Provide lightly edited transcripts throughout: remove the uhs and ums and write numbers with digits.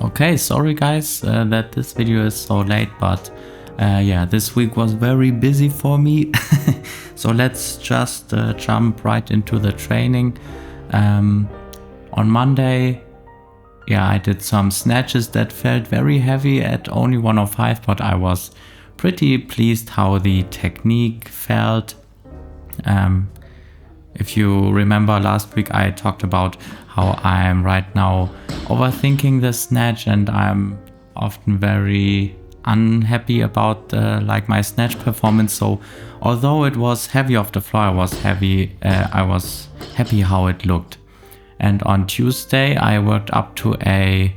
Okay, sorry guys that this video is so late, but yeah, this week was very busy for me. So let's just jump right into the training. On Monday, yeah, I did some snatches that felt very heavy at only 105, but I was pretty pleased how the technique felt. If you remember last week, I talked about how I'm right now overthinking the snatch, and I'm often very unhappy about like my snatch performance. So although it was heavy off the floor, I was happy how it looked. And on Tuesday, I worked up to a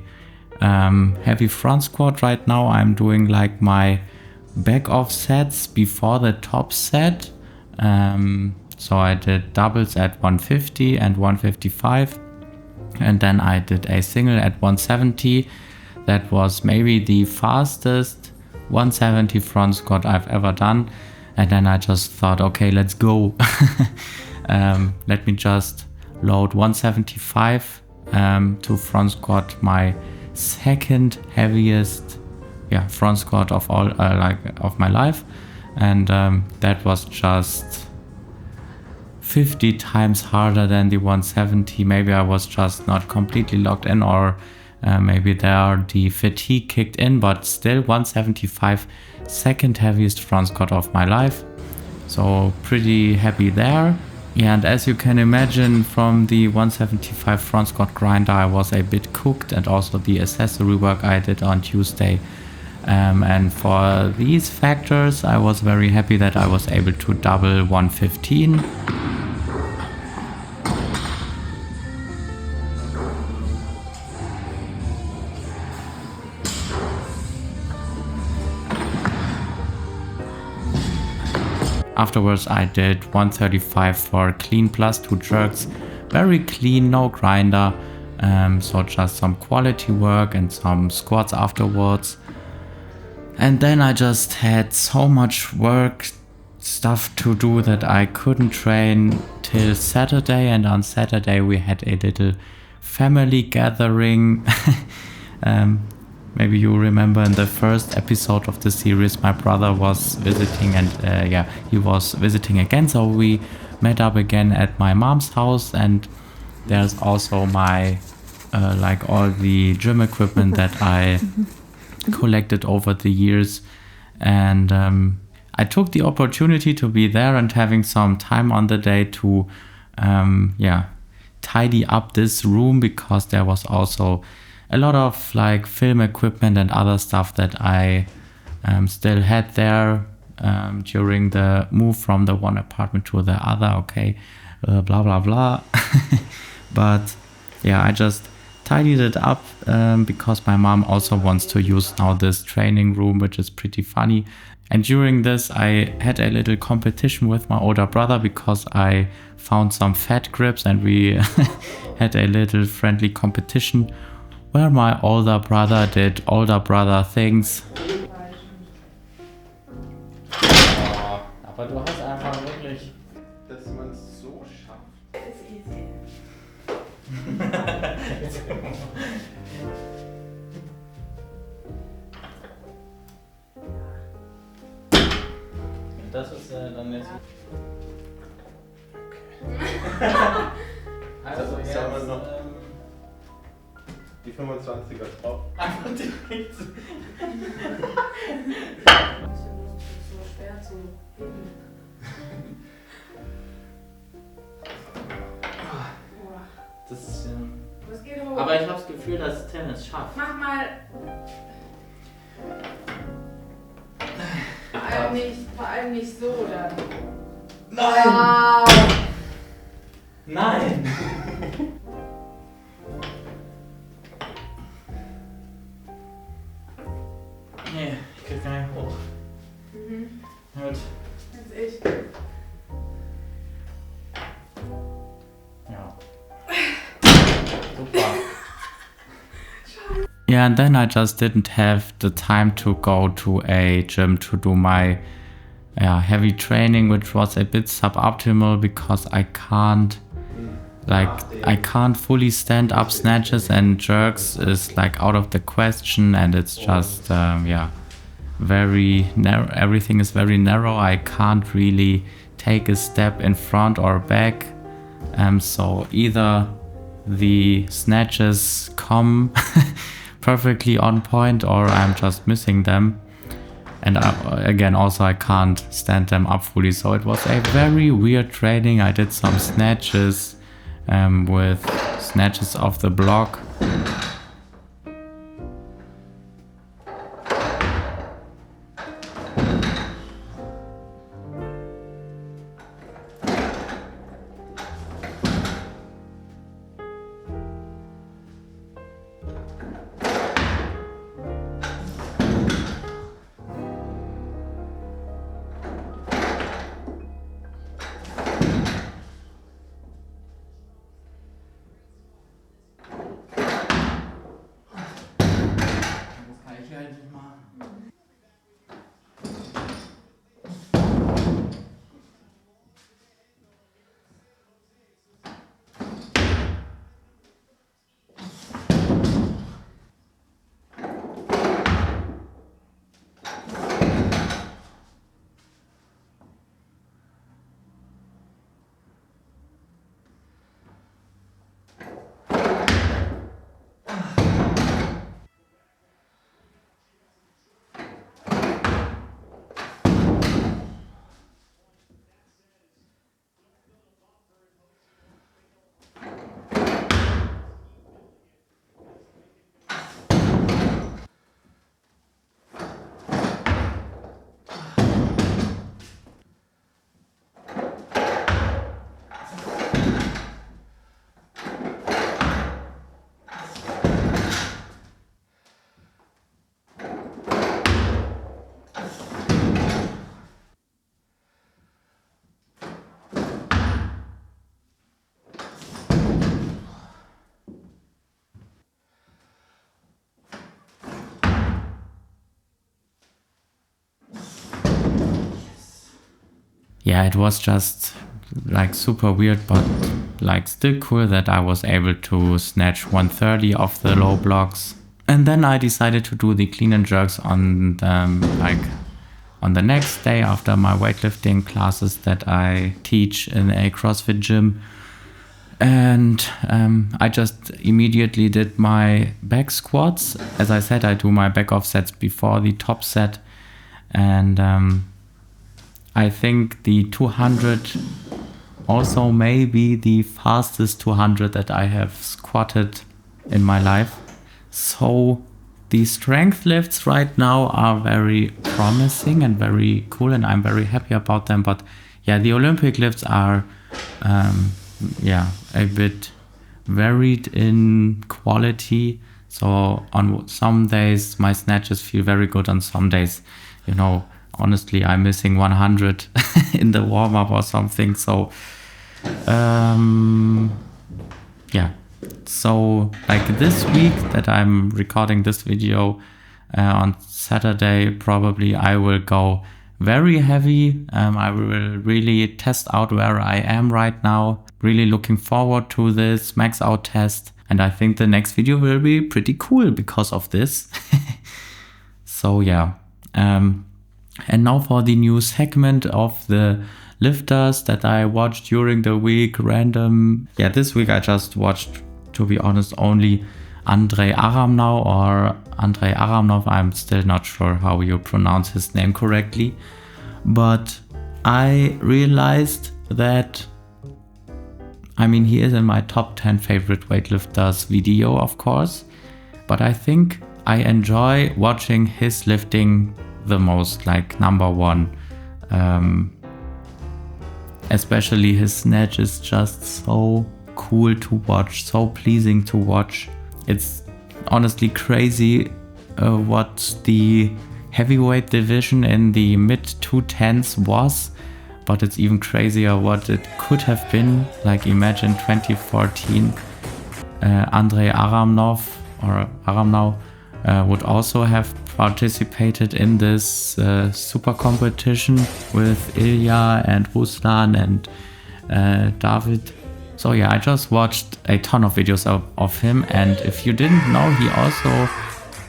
heavy front squat. Right now, I'm doing like my back off sets before the top set. So I did doubles at 150 and 155, and then I did a single at 170. That was maybe the fastest 170 front squat I've ever done. And then I just thought, okay, let's go. Let me just load 175 to front squat, my second heaviest front squat of all of my life. And that was just 50 times harder than the 170. Maybe I was just not completely locked in, or maybe there the fatigue kicked in, but still 175, second heaviest front squat of my life. So pretty happy there. Yeah, and as you can imagine from the 175 front squat grinder, I was a bit cooked, and also the accessory work I did on Tuesday. And for these factors, I was very happy that I was able to double 115. Afterwards, I did 135 for clean plus 2 jerks. Very clean, no grinder. So just some quality work and some squats afterwards. And then I just had so much work stuff to do that I couldn't train till Saturday. And on Saturday we had a little family gathering. Maybe you remember in the first episode of the series, my brother was visiting, and he was visiting again. So we met up again at my mom's house, and there's also my like all the gym equipment that I collected over the years. And I took the opportunity to be there and having some time on the day to tidy up this room, because there was also a lot of like film equipment and other stuff that I still had there during the move from the one apartment to the other. Okay, blah blah blah. But yeah, I just tidied it up because my mom also wants to use now this training room, which is pretty funny. And during this, I had a little competition with my older brother, because I found some fat grips, and we had a little friendly competition where my older brother did older brother things. Oh, aber du hast einfach wirklich, dass man es so schafft. It's easy. Das ist dann jetzt. Okay. Also jetzt haben wir noch die 25er drauf. Einfach direkt. Das ist so schwer zu heben. Das ist das geht hoch. Aber ich habe das Gefühl, dass Tim es schafft. Mach mal. Vor allem nicht so, dann. Nein! Wow. Nein! Nee, ich krieg gar nicht hoch. Gut. Jetzt ich. Ja. Super. Yeah, and then I just didn't have the time to go to a gym to do my heavy training, which was a bit suboptimal because I can't like I can't fully stand up snatches, and jerks is like out of the question, and it's just yeah, very narrow. Everything is very narrow. I can't really take a step in front or back. So either the snatches come perfectly on point, or I'm just missing them. And again, also I can't stand them up fully. So it was a very weird training. I did some snatches with snatches off the block. Yeah, it was just like super weird, but like still cool that I was able to snatch 130 off the low blocks. And then I decided to do the clean and jerks on the next day after my weightlifting classes that I teach in a CrossFit gym. And I just immediately did my back squats. As I said, I do my back offsets before the top set. And I think the 200 also may be the fastest 200 that I have squatted in my life. So the strength lifts right now are very promising and very cool, and I'm very happy about them. But yeah, the Olympic lifts are a bit varied in quality. So on some days my snatches feel very good, on some days, honestly, I'm missing 100 in the warm-up or something. So, yeah. So, like this week that I'm recording this video, on Saturday, probably I will go very heavy. I will really test out where I am right now. Really looking forward to this max out test. And I think the next video will be pretty cool because of this. So, yeah. And now for the new segment of the lifters that I watched during the week, random. Yeah, this week I just watched, to be honest, only Andrei Aramnau or Andrei Aramnau. I'm still not sure how you pronounce his name correctly. But I realized that, he is in my top 10 favorite weightlifters video, of course. But I think I enjoy watching his lifting the most, like number one. Especially his snatch is just so cool to watch, so pleasing to watch. It's honestly crazy what the heavyweight division in the mid 210s was, but it's even crazier what it could have been. Like imagine 2014, Andrei Aramnau would also have participated in this super competition with Ilya and Ruslan and David. So yeah, I just watched a ton of videos of him, and if you didn't know, he also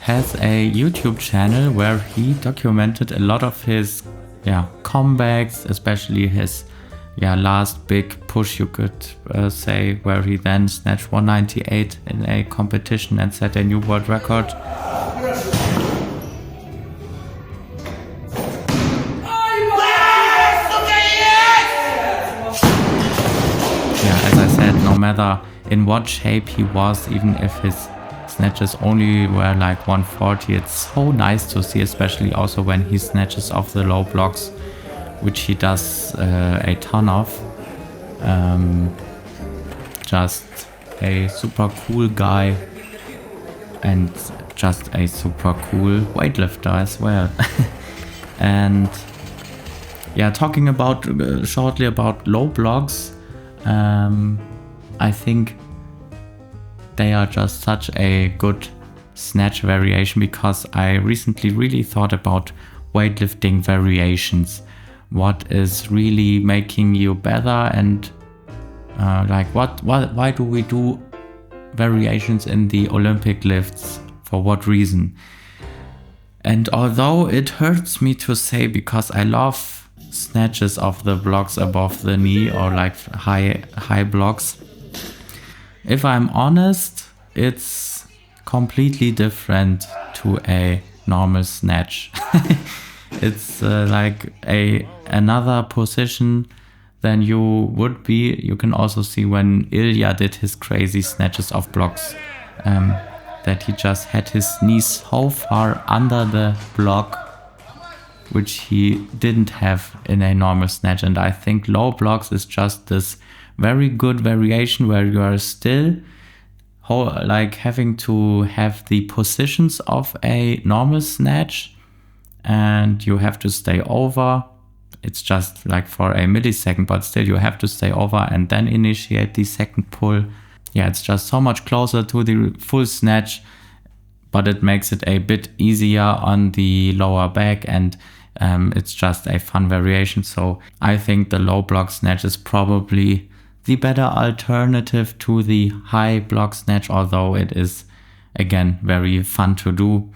has a YouTube channel where he documented a lot of his comebacks, especially his last big push, you could say, where he then snatched 198 in a competition and set a new world record. As I said, no matter in what shape he was, even if his snatches only were like 140, it's so nice to see, especially also when he snatches off the low blocks, which he does a ton of. Just a super cool guy and just a super cool weightlifter as well. And talking about shortly about low blocks, I think they are just such a good snatch variation, because I recently really thought about weightlifting variations. What is really making you better, and why do we do variations in the Olympic lifts? For what reason? And although it hurts me to say, because I love snatches of the blocks above the knee, or like high blocks, if I'm honest, it's completely different to a normal snatch. It's like another position than you would be. You can also see when Ilya did his crazy snatches of blocks, that he just had his knees so far under the block, which he didn't have in a normal snatch. And I think low blocks is just this very good variation where you are still like having to have the positions of a normal snatch, and you have to stay over. It's just like for a millisecond, but still you have to stay over and then initiate the second pull. It's just so much closer to the full snatch, but it makes it a bit easier on the lower back, and it's just a fun variation. So I think the low block snatch is probably the better alternative to the high block snatch, although it is, again, very fun to do.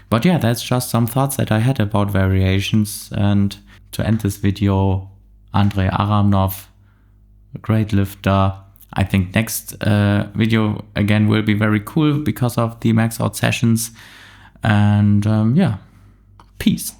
But that's just some thoughts that I had about variations. And to end this video, Andrei Aramnau, a great lifter. I think next video again will be very cool because of the max out sessions. And peace.